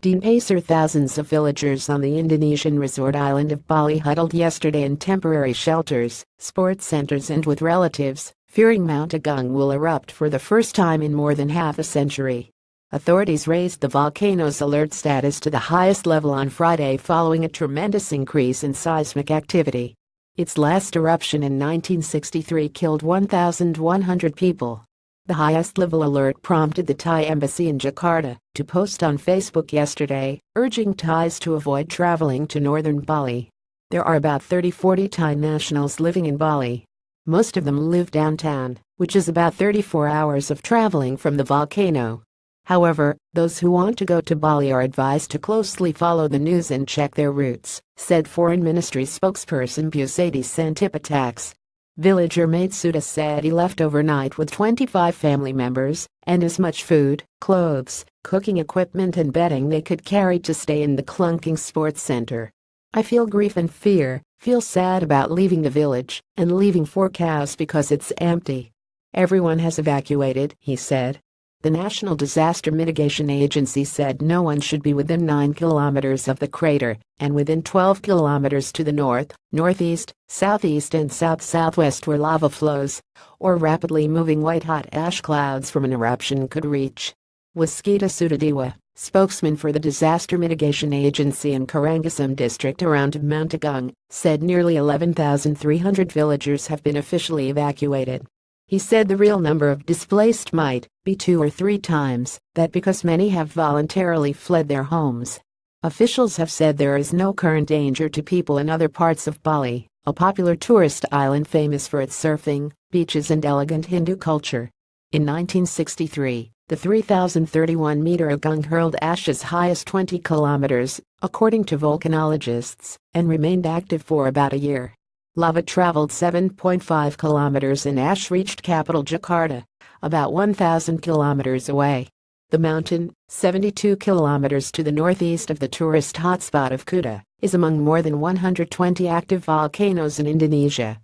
DENPASAR thousands of villagers on the Indonesian resort island of Bali huddled yesterday in temporary shelters, sports centers and with relatives, fearing Mount Agung will erupt for the first time in more than half a century. Authorities raised the volcano's alert status to the highest level on Friday following a tremendous increase in seismic activity. Its last eruption in 1963 killed 1,100 people. The highest-level alert prompted the Thai embassy in Jakarta to post on Facebook yesterday, urging Thais to avoid traveling to northern Bali. There are about 40 Thai nationals living in Bali. Most of them live downtown, which is about 34 hours of traveling from the volcano. However, those who want to go to Bali are advised to closely follow the news and check their routes, said Foreign Ministry spokesperson Busady Santipataks. Villager Matsuda said he left overnight with 25 family members and as much food, clothes, cooking equipment and bedding they could carry to stay in the clunking sports center. I feel grief and fear, feel sad about leaving the village and leaving 4 cows because it's empty. Everyone has evacuated, he said. The National Disaster Mitigation Agency said no one should be within 9 kilometers of the crater and within 12 kilometers to the north, northeast, southeast and south-southwest where lava flows or rapidly moving white-hot ash clouds from an eruption could reach. Waskita Sudadiwa, spokesman for the Disaster Mitigation Agency in Karangasem district around Mount Agung, said nearly 11,300 villagers have been officially evacuated. He said the real number of displaced might be 2 or 3 times that because many have voluntarily fled their homes. Officials have said there is no current danger to people in other parts of Bali, a popular tourist island famous for its surfing, beaches and elegant Hindu culture. In 1963, the 3,031-meter Agung hurled ash as high as 20 kilometers, according to volcanologists, and remained active for about a year. Lava traveled 7.5 kilometers and ash reached capital Jakarta, about 1,000 kilometers away. The mountain, 72 kilometers to the northeast of the tourist hotspot of Kuta, is among more than 120 active volcanoes in Indonesia.